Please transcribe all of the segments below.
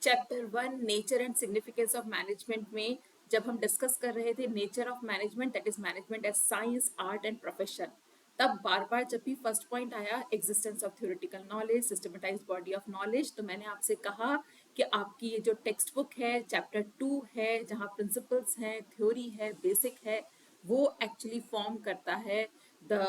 Chapter 1 nature and significance of management में जब हम डिस्कस कर रहे थे nature of management, that is management as science, art and profession, तब बार बार जब भी फर्स्ट पॉइंट आया existence of theoretical knowledge, systematized body of knowledge, तो मैंने आपसे कहा कि आपकी ये जो टेक्स्ट बुक है चैप्टर 2 है, जहाँ प्रिंसिपल्स हैं, थ्योरी है, बेसिक है, वो एक्चुअली फॉर्म करता है the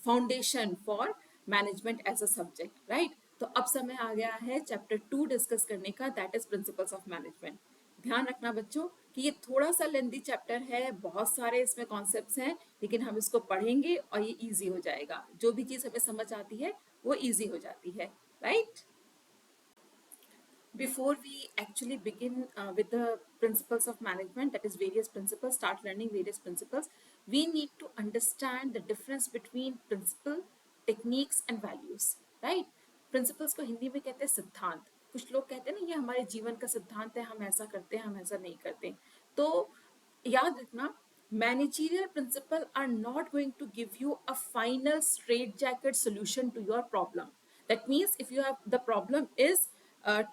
foundation for management as a subject, right. तो अब समय आ गया है चैप्टर 2 डिस्कस करने का, that is principles of management. ध्यान रखना बच्चों कि ये थोड़ा सा लेंदी चैप्टर है, बहुत सारे इसमें कॉन्सेप्ट्स हैं, लेकिन हम इसको पढ़ेंगे और ये इजी हो जाएगा। जो भी चीज़ हमें समझ आती है वो इजी हो जाती है, right. Before we actually begin with the principles of management, that is various principles, start learning various principles, we need to understand the difference between principle, techniques and values, right? Principles को हिंदी में कहते हैं सिद्धांत। कुछ लोग कहते हैं ना ये हमारे जीवन का सिद्धांत है, हम ऐसा करते हैं, हम ऐसा नहीं करते। तो याद रखना, managerial principle are not going to give you a final straitjacket solution to your problem. That means if you have the problem is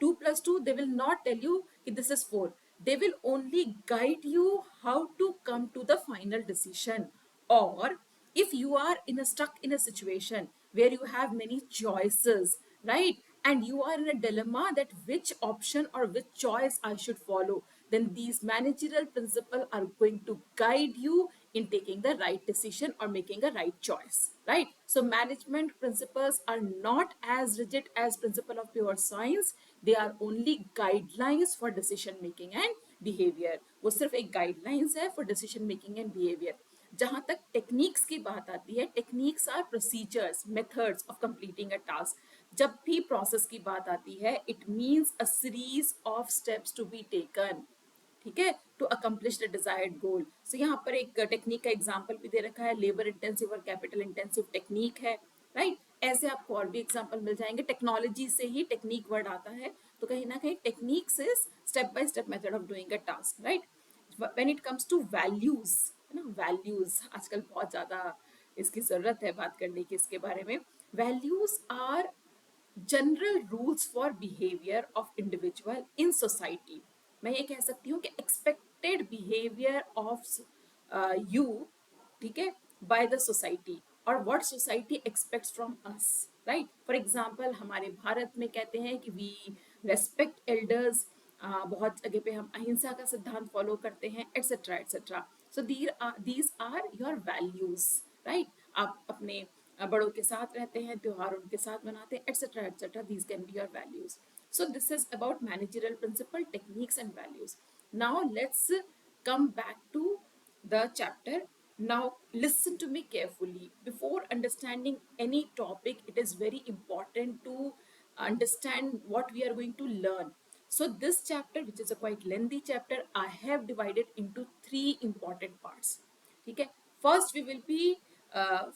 2 plus 2, they will not tell you that this is 4. They will only guide you how to come to the final decision. Or if you are stuck in a situation where you have many choices, right, and you are in a dilemma that which option or which choice I should follow, then these managerial principles are going to guide you in taking the right decision or making a right choice, right? So management principles are not as rigid as principle of pure science. They are only guidelines for decision making and behavior. वो सिर्फ एक guidelines है for decision making and behavior. जहाँ तक techniques की बात आती है, techniques are procedures, methods of completing a task. जब भी प्रोसेस की बात आती है, it means a series of steps to be taken, ठीक है, to accomplish the desired goal. So यहाँ पर एक टेक्निक का एग्जाम्पल भी दे रखा है, लेबर इंटेंसिव और कैपिटल इंटेंसिव टेक्निक है, राइट। ऐसे आपको और भी एग्जाम्पल मिल जाएंगे। टेक्नोलॉजी से ही टेक्निक वर्ड आता है, तो कहीं ना कहीं techniques is step by step method of doing a task, right. When it comes to values, है ना, वैल्यूज आजकल बहुत ज्यादा इसकी जरूरत है बात करने की इसके बारे में। Values are general rules for behaviour of individual in society. मैं ये कह सकती हूँ कि एक्सपेक्टेड बिहेवियर ऑफ यू, ठीक है, बाय द सोसाइटी, और what society aspects from us, right. For example हमारे भारत में कहते हैं कि वी रेस्पेक्ट एल्डर्स, बहुत जगह पे हम अहिंसा का सिद्धांत फॉलो करते हैं, etcetera etcetera. So these are your values, right. आप अपने बड़ों के साथ रहते हैं, त्योहार उनके साथ मनाते हैं, etcetera etcetera, these can be your values. So this is about managerial principle, techniques and values. Now let's come back to the chapter. Now listen to me carefully. Before understanding any topic, it is very important to understand what we are going to learn. So this chapter, which is a quite lengthy chapter, I have divided into 3 important parts. Okay. First we will be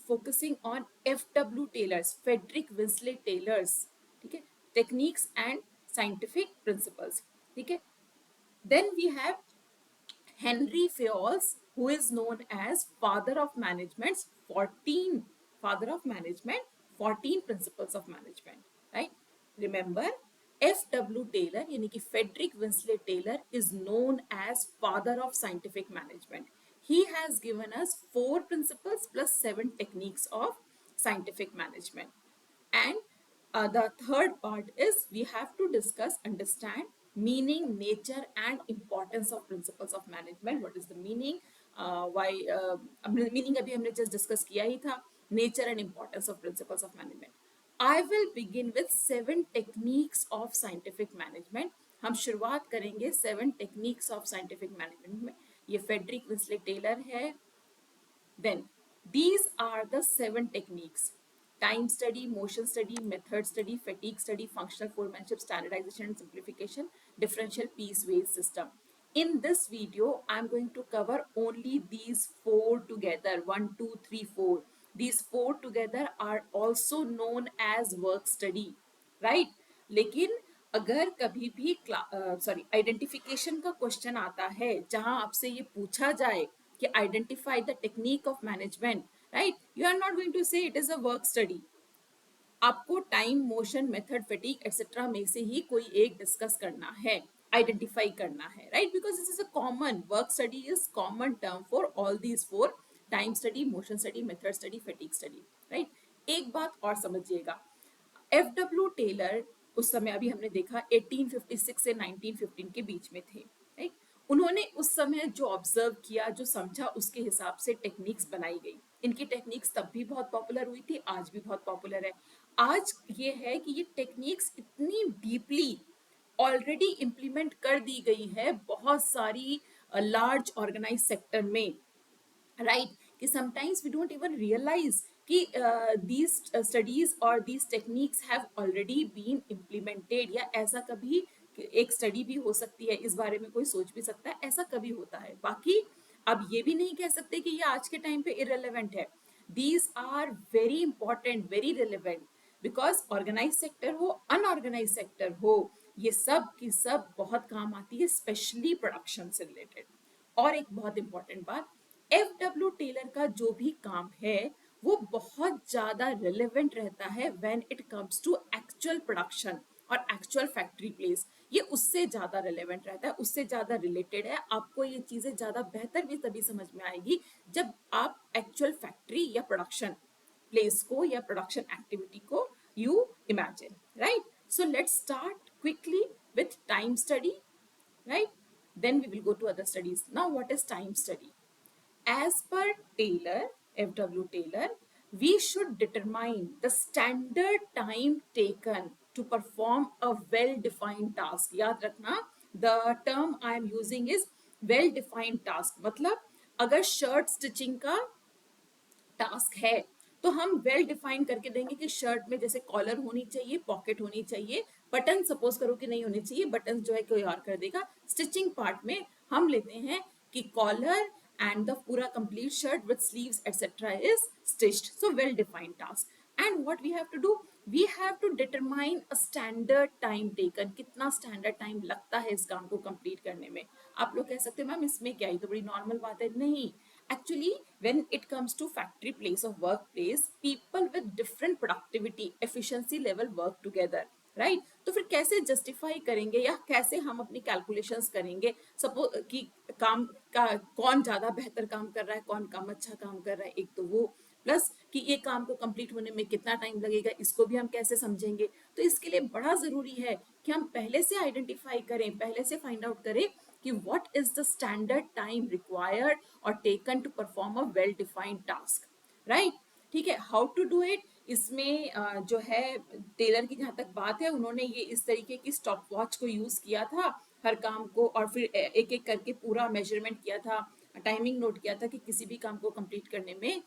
focusing on F.W. Taylor's, Frederick Winslow Taylor's, ठीक है, techniques and scientific principles, ठीक है। Then we have Henry Fayol's, who is known as father of management, 14 father of management, 14 principles of management, right? Remember, F.W. Taylor यानी कि Frederick Winslow Taylor is known as father of scientific management. He has given us 4 principles plus 7 techniques of scientific management. And the third part is we have to discuss, understand meaning, nature and importance of principles of management. What is the meaning? Why meaning अभी हमने just discuss किया ही था, nature and importance of principles of management. I will begin with 7 techniques of scientific management. हम शुरुआत करेंगे 7 techniques of scientific management में। ये Frederick विंसले Taylor है। Then these are the 7 techniques: time study, motion study, method study, fatigue study, functional foremanship, standardization and simplification, differential piecewise system. In this video, I'm going to cover only these 4 together. 1, 2, 3, 4. These 4 together are also known as work study, right? लेकिन अगर कभी भी identification का question आता है जहां आपसे ये पूछा जाए कि identify the technique of management, right, you are not going to say it is a work study, आपको time, motion, method, fatigue etcetera में से ही कोई एक डिस्कस करना है, आइडेंटिफाई करना है, right? Because this is a common work study, is common term for all these four: time study, motion study, method study, fatigue study, right? एक बात और समझिएगा, एफ डब्ल्यू टेलर उस समय, अभी हमने देखा 1856 से 1915 के बीच में थे, राइट? उन्होंने उस समय जो ऑब्जर्व किया, जो समझा, उसके हिसाब से टेक्निक्स बनाई गई। इनकी टेक्निक्स तब भी बहुत पॉपुलर हुई थी, आज भी बहुत पॉपुलर है। आज ये है कि ये टेक्निक्स इतनी डीपली ऑलरेडी इम्प्लीमेंट कर दी गई है बहुत सारी लार्ज ऑर्गेनाइज सेक्टर में, right? कि sometimes we don't even realize कि these studies or these techniques have already been implemented, या ऐसा कभी एक स्टडी भी हो सकती है, इस बारे में कोई सोच भी सकता है ऐसा कभी होता है। बाकी अब ये भी नहीं कह सकते कि ये आज के टाइम पे irrelevant है। these are very important, very relevant, because organise sector हो, अनऑर्गेनाइज सेक्टर हो, ये सब की सब बहुत काम आती है, स्पेशली प्रोडक्शन से रिलेटेड। और एक बहुत इंपॉर्टेंट बात, एफ डब्ल्यू टेलर का जो भी काम है वो बहुत ज्यादा रिलेवेंट रहता है when it comes to actual production और एक्चुअल फैक्ट्री प्लेस। ये उससे ज्यादा रिलेवेंट रहता है, उससे ज्यादा रिलेटेड है। आपको ये चीजें ज्यादा बेहतर भी तभी समझ में आएगी जब आप एक्चुअल फैक्ट्री या प्रोडक्शन प्लेस को या प्रोडक्शन एक्टिविटी को you imagine, right? So let's start quickly with time study, right? Then we will go to other studies. Now, what is time study? As per Taylor, F.W. Taylor, we should determine the standard time taken to perform a well-defined task. याद रखना, the term I am using is well-defined task. मतलब अगर shirt stitching का task है तो हम well define करके देंगे कि शर्ट में जैसे कॉलर होनी चाहिए, पॉकेट होनी चाहिए, बटन सपोज करो कि नहीं होने चाहिए, बटन जो है कोई और कर देगा। स्टिचिंग पार्ट में हम लेते हैं कि कॉलर एंड द पूरा complete shirt with sleeves etcetera is stitched. So well defined task, and what we have to do, we have to determine a standard time taken, कितना स्टैंडर्ड टाइम लगता है इस काम को कंप्लीट करने में। आप लोग कह सकते हैं मैम इसमें क्या, ही तो बड़ी नॉर्मल बात है। नहीं, actually when it comes to factory place or workplace, people with different productivity efficiency level work together, right? तो फिर कैसे जस्टिफाई करेंगे या कैसे हम अपनी कैलकुलेशंस करेंगे सपोज कि काम का कौन ज्यादा बेहतर काम कर रहा है, कौन कम अच्छा काम कर रहा है, एक तो वो, प्लस कि ये काम को कंप्लीट होने में कितना टाइम लगेगा, इसको भी हम कैसे समझेंगे। तो इसके लिए बड़ा जरूरी है कि हम पहले से आइडेंटिफाई करें, पहले से फाइंड आउट करें कि what is the standard time required और taken to perform a well defined task, right? ठीक है, हाउ टू डू इट, इसमें जो है टेलर की जहां तक बात है, उन्होंने ये इस तरीके की स्टॉप वॉच को यूज किया था हर काम को, और फिर एक एक करके पूरा मेजरमेंट किया था, टाइमिंग नोट किया था कि किसी भी काम को कंप्लीट करने में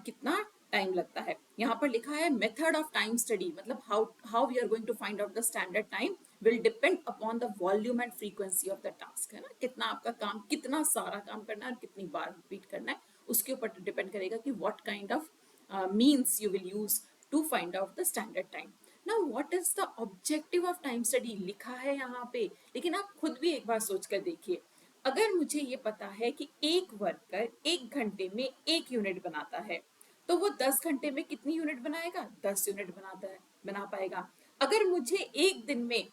कितना टाइम लगता है। यहाँ पर लिखा है मेथड ऑफ टाइम स्टडी, मतलब how we are going to find out the standard time will depend upon the volume and frequency of the task, है ना? कितना आपका काम, कितना सारा काम करना है और कितनी बार रिपीट करना है, उसके ऊपर डिपेंड करेगा कि what kind of means you will use to find out the standard time. Now what is the objective of time study, लिखा है यहाँ पे, लेकिन आप खुद भी एक बार सोच कर देखिए। अगर मुझे ये पता है कि एक वर्कर 1 घंटे में 1 यूनिट बनाता है, तो वो 10 घंटे में कितनी यूनिट बनाएगा? 10 यूनिट बनाता है, बना पाएगा। अगर मुझे एक दिन में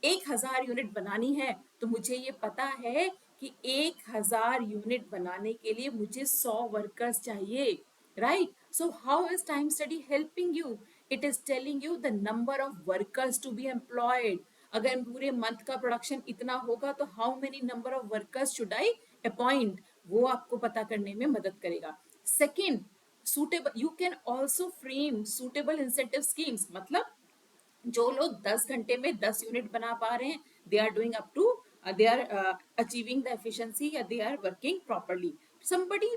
1,000 यूनिट बनानी है, तो मुझे ये पता है कि 1,000 यूनिट बनाने के लिए मुझे 100 वर्कर्स चाहिए, right? So how is time study helping you? It is telling you the number of workers to be employed. अगर पूरे मंथ का प्रोडक्शन इतना होगा तो how many number of workers should I appoint, वो आपको पता करने में मदद करेगा। Second, suitable, you can also frame suitable incentive schemes, मतलब जो लोग 10 घंटे में 10 यूनिट बना पा रहे हैं, they are doing up to, they are achieving the efficiency, या they are working properly. somebody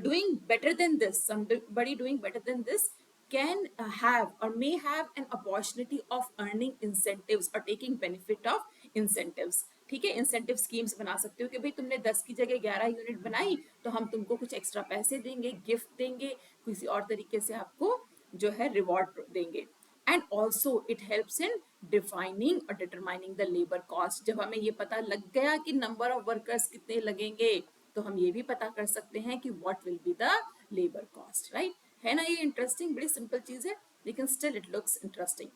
doing better than this, somebody doing better than this can have or may have an opportunity of earning incentives or taking benefit of incentives। ठीक है, incentive schemes बना सकते हो कि भाई तुमने 10 की जगह 11 यूनिट बनाई तो हम तुमको कुछ एक्स्ट्रा पैसे देंगे, गिफ्ट देंगे, किसी और तरीके से आपको जो है रिवॉर्ड देंगे। And also it helps in defining और डिटरमाइनिंग द लेबर कॉस्ट। जब हमें ये पता लग गया कि नंबर ऑफ वर्कर्स कितने लगेंगे, तो हम ये भी पता कर सकते हैं कि what will be the labour cost, right? है ना ये इंटरेस्टिंग, बड़ी सिंपल चीज है। लेकिन स्टिल इट लुक्स इंटरेस्टिंग।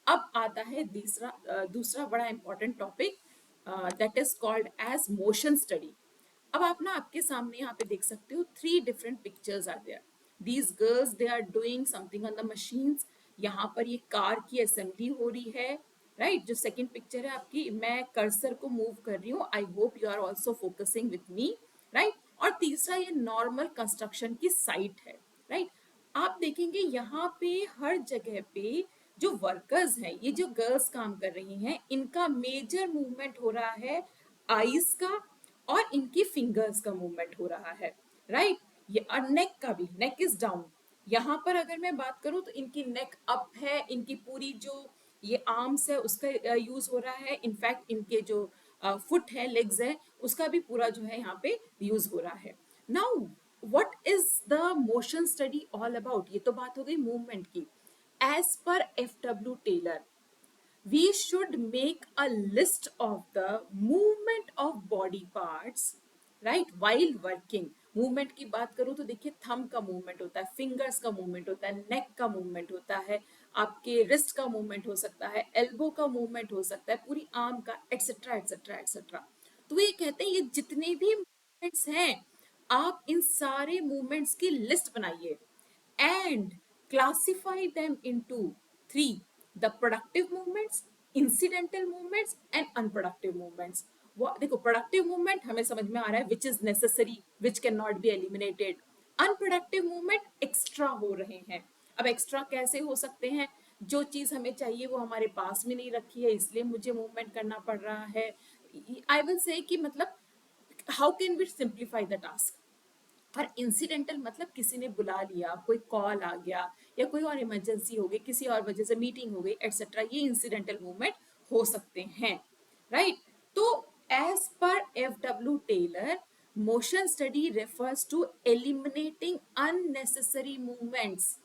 अब आता है दूसरा बड़ा important topic, that is called as motion study. अब आप ना आपके सामने यहाँ पे देख सकते हो three different pictures are there. These girls they are doing something on the machines. यहाँ पर ये कार की असेंबली हो रही है, राइट जो सेकंड पिक्चर है आपकी, मैं कर्सर को मूव कर रही हूँ, I hope you are also focusing with me, right. और तीसरा ये नॉर्मल कंस्ट्रक्शन की साइट है, राइट। आप देखेंगे यहाँ पे हर जगह पे जो वर्कर्स हैं, ये जो गर्ल्स काम कर रही हैं, इनका मेजर मूवमेंट हो रहा है आईज का और इनकी फिंगर्स का मूवमेंट हो रहा है, राइट। ये और नेक का भी, नेक इज डाउन। यहाँ पर अगर मैं बात करूं तो इनकी नेक अप है, इनकी पूरी जो ये आर्म्स है उसका यूज हो रहा है, इनफैक्ट इनके जो फुट है, लेग्स है, उसका भी पूरा जो है यहाँ पे यूज हो रहा है। Now what is the motion study all about? ये तो बात हो गई मूवमेंट की। As per F.W. Taylor, we should make a list of the movement of body parts, right, while working। Movement की बात करूं तो देखिए थंब का मूवमेंट होता है, फिंगर्स का मूवमेंट होता है, नेक का मूवमेंट होता है, आपके रिस्ट का मूवमेंट हो सकता है, एल्बो का मूवमेंट हो सकता है, पूरी आर्म का, एटसेट्रा एटसेट्रा एटसेट्रा। तो ये कहते हैं ये जितने भी मूवमेंट्स हैं, आप इन सारे मूवमेंट्स की लिस्ट बनाइए and classify them into three: the productive movements, incidental movements and unproductive movements। वो देखो, प्रोडक्टिव मूवमेंट हमें समझ में आ रहा है, which is necessary, which can not be eliminated. Unproductive movement extra हो रहे हैं। अब एक्स्ट्रा कैसे हो सकते हैं? जो चीज हमें चाहिए वो हमारे पास में नहीं रखी है, इसलिए मुझे मूवमेंट करना पड़ रहा है। आई विल से कि मतलब how can we simplify the task. और इंसिडेंटल मतलब किसी ने बुला लिया, कोई कॉल आ गया या कोई और इमरजेंसी हो गई, किसी और वजह से मीटिंग हो गई एटसेट्रा, ये इंसिडेंटल मूवमेंट हो सकते हैं, राइट। तो as per F.W. Taylor, motion study refers to eliminating unnecessary movements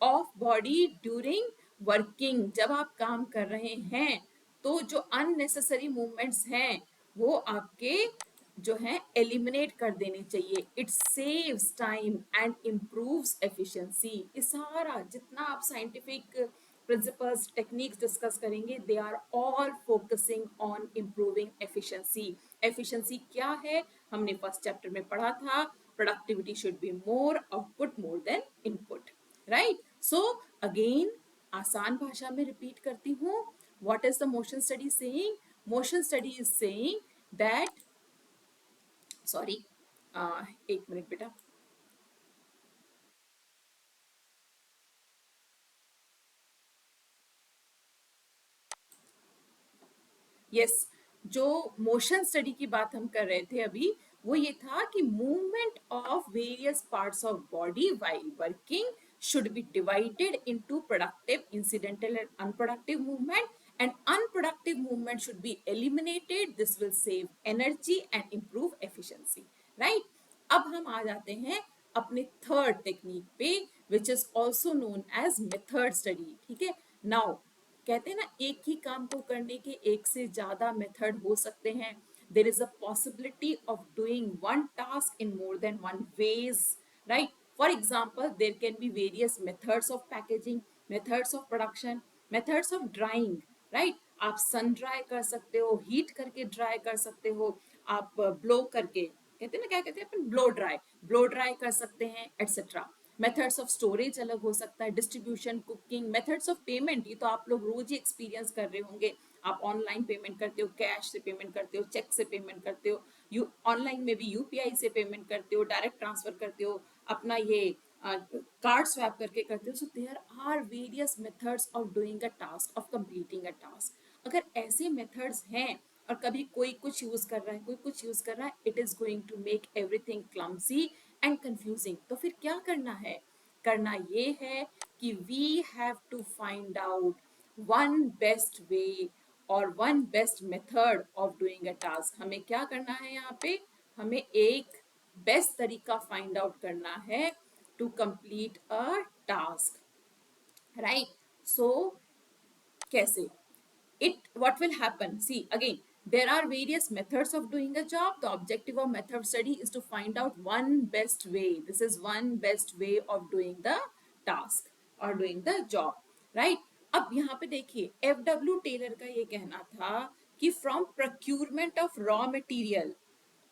of body during working. जब आप काम कर रहे हैं तो जो अननेसेसरी मूवमेंट्स हैं वो आपके जो है एलिमिनेट कर देने चाहिए। It saves time and improves efficiency. ये सारा जितना आप साइंटिफिक प्रिंसिपल्स टेक्निक्स डिस्कस करेंगे, they are all focusing on improving efficiency. Efficiency क्या है? हमने फर्स्ट चैप्टर में पढ़ा था, productivity should be more output more than input, right. So again आसान भाषा में रिपीट करती हूँ, what is the motion study saying? Motion study is saying that, sorry, एक मिनट बेटा। यस, जो मोशन स्टडी की बात हम कर रहे थे अभी, वो ये था कि movement of various parts of body while working should be divided into productive, incidental and unproductive movement, and unproductive movement should be eliminated. This will save energy and improve efficiency, right। अब हम आ जाते हैं अपने third technique पे, which is also known as method study. ठीक है, now कहते हैं ना एक ही काम को करने के एक से ज्यादा मेथड हो सकते हैं। There is a possibility of doing one task in more than one ways, right. For example there can be various methods of packaging, methods of production, methods of drying, right. आप sun dry कर सकते हो, heat करके dry कर सकते हो, आप blow करके, कहते हैं ना क्या कहते हैं अपन, ब्लो ड्राई कर सकते हैं एटसेट्रा। मेथड्स ऑफ स्टोरेज अलग हो सकता है, distribution, cooking, methods of payment, ये तो आप लोग रोज ही एक्सपीरियंस कर रहे होंगे। आप ऑनलाइन पेमेंट करते हो, कैश से पेमेंट करते हो, चेक से पेमेंट करते हो, यू ऑनलाइन में भी यूपीआई से पेमेंट करते हो, डायरेक्ट ट्रांसफर करते हो, अपना ये कार्ड स्वैप करके करते हो। So there are various methods of doing a task, of completing a task. अगर ऐसे मेथड्स हैं और कभी कोई कुछ यूज कर रहा है, कोई कुछ यूज कर रहा है, it is going to make everything clumsy and confusing. तो फिर क्या करना है? करना ये है कि we have to find out one best way और one best method of doing a task. हमें क्या करना है यहाँ पे? हमें एक बेस्ट तरीका फाइंड आउट करना है to complete a task, right. So कैसे? it what will happen, see again, there are various methods of doing a job. The objective of method study is to find out one best way. This is one best way of doing the task, doing the job, right? अब यहाँ पे देखिए FW Taylor का ये कहना था कि from procurement of raw material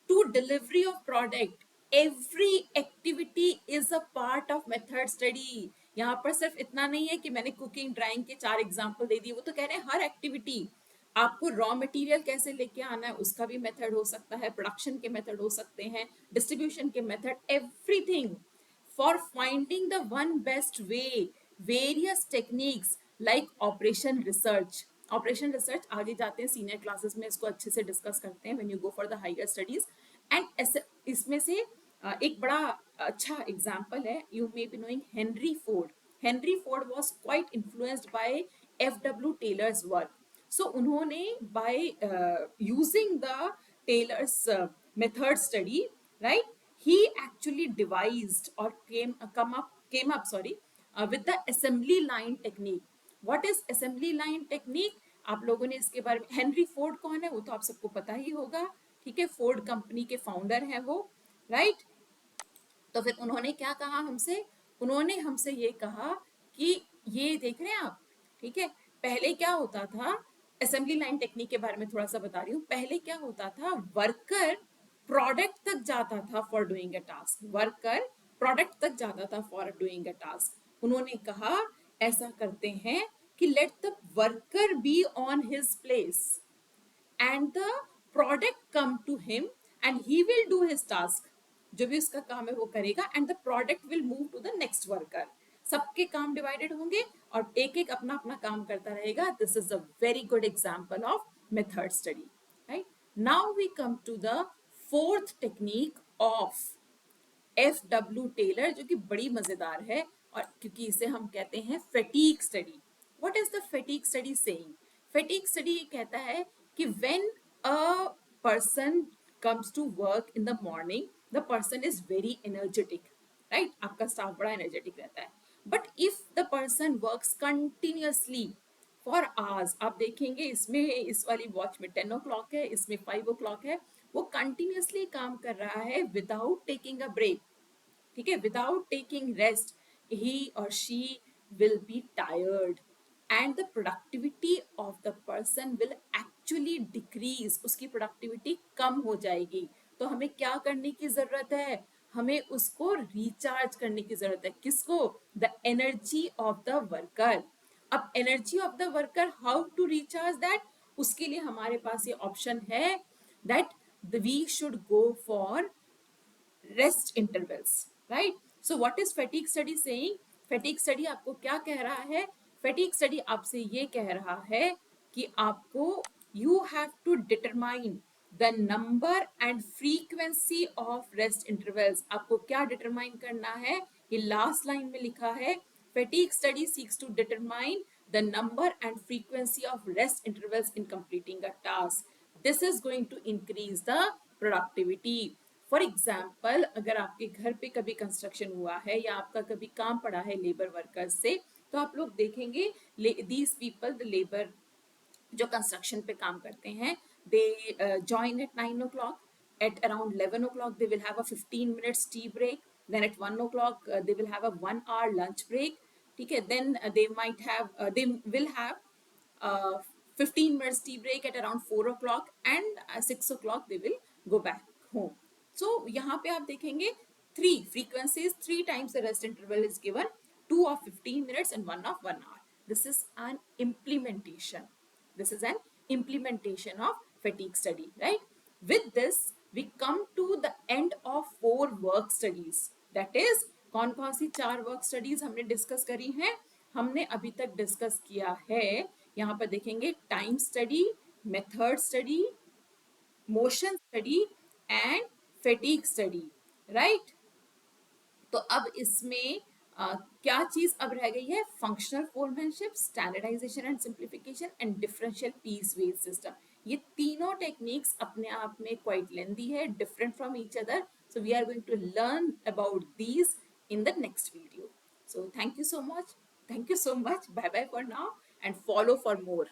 to delivery of product, every activity is a part of method study. यहाँ पर सिर्फ इतना नहीं है कि मैंने कुकिंग ड्राइंग के 4 एग्जाम्पल दे दिए, वो तो कह रहे हैं हर एक्टिविटी आपको रॉ मटेरियल कैसे लेके आना है उसका भी मेथड हो सकता है, प्रोडक्शन के मेथड हो सकते हैं, डिस्ट्रीब्यूशन के method, everything for finding the one best way, various techniques like operation research. Operation research आगे जाते हैं सीनियर क्लासेस में इसको अच्छे से डिस्कस करते हैं when you go for the higher studies and इसमें से एक बड़ा अच्छा एग्जांपल है, you may be knowing Henry Ford. Henry Ford was quite influenced by F W. Taylor's work. So उन्होंने by using the Taylor's method study, right, he actually devised or came up, sorry, with the assembly line technique. What is assembly line technique? आप लोगों ने इसके बारे में, Henry Ford कौन है वो तो आप सबको पता ही होगा, ठीक है, फोर्ड कंपनी के फाउंडर हैं वो, राइट? तो फिर उन्होंने क्या कहा हमसे? उन्होंने हमसे ये कहा कि ये देख रहे हैं आप, ठीक है, पहले क्या होता था, असेंबली लाइन टेक्निक के बारे में थोड़ा सा बता रही हूँ. पहले क्या होता था, वर्कर प्रोडक्ट तक जाता था for doing a task, worker product तक जाता था फॉर डूइंग अ टास्क. उन्होंने कहा ऐसा करते हैं कि let the worker be on his place and the product come to him and he will do his task. जो भी उसका काम है वो करेगा and the product will move to the next worker. सबके काम डिवाइडेड होंगे और एक एक अपना अपना काम करता रहेगा. This is a very good example of method study, right? Now we come to the fourth technique of F.W. Taylor, जो कि बड़ी मजेदार है और क्योंकि इसे हम कहते हैं fatigue study. What is the fatigue study saying? Fatigue study ये कहता है कि when a person comes to work in the morning, the person is very energetic, right? आपका स्टाफ बड़ा एनर्जेटिक रहता है. But if the person works continuously for hours, आप देखेंगे इसमें इस वाली वॉच में 10 o'clock है, इसमें 5 o'clock है, वो कंटिन्यूअसली काम कर रहा है विदाउट टेकिंग अ ब्रेक, ठीक है, विदाउट टेकिंग रेस्ट, ही और she will be tired and the productivity of the person will actually decrease, उसकी प्रोडक्टिविटी कम हो जाएगी. तो हमें क्या करने की जरूरत है? हमें उसको रिचार्ज करने की जरूरत है. किसको? The energy of the worker. अब energy of the worker, how to recharge that? उसके लिए हमारे पास ये ऑप्शन है that we should go for rest intervals, right? So what is fatigue study saying? Fatigue study आपको क्या कह रहा है? Fatigue study आपसे ये कह रहा है कि आपको you have to determine the number and frequency of rest intervals. आपको क्या determine करना है? ये last line में लिखा है, fatigue study seeks to determine the number and frequency of rest intervals in completing a task. This is going to increase the productivity. For example, अगर आपके घर पे कभी कंस्ट्रक्शन हुआ है या आपका कभी काम पड़ा है लेबर वर्कर्स से, तो आप लोग देखेंगे दीज पीपल, द लेबर जो कंस्ट्रक्शन पे काम करते हैं, दे join at 9 o'clock. At around 11 o'clock they will have a 15 minutes tea break. Then at 1 o'clock they will have a 1 hour lunch break. ठीक है, then they will have 15 minutes tea break at around 4 o'clock and 6 o'clock they will go back home. So यहाँ पे आप देखेंगे 3 frequencies, 3 times the rest interval is given, 2 of 15 minutes and 1 of 1 hour. This is an implementation. This is an implementation of fatigue study, right? With this, we come to the end of 4 work studies. That is, कौन सी 4 work studies हमने discuss करी हैं? हमने अभी तक discuss किया है, यहाँ पर देखेंगे, time study, method study, motion study and fatigue study, right? तो अब इसमें क्या चीज अब रह गई है? Functional foremanship, standardisation and simplification and differential piece wage system. ये तीनों टेक्निक्स अपने आप में क्वाइट लेंदी है, different from each other. So we are going to learn about these in the next video. So thank you so much. Thank you so much. Bye bye for now and follow for more.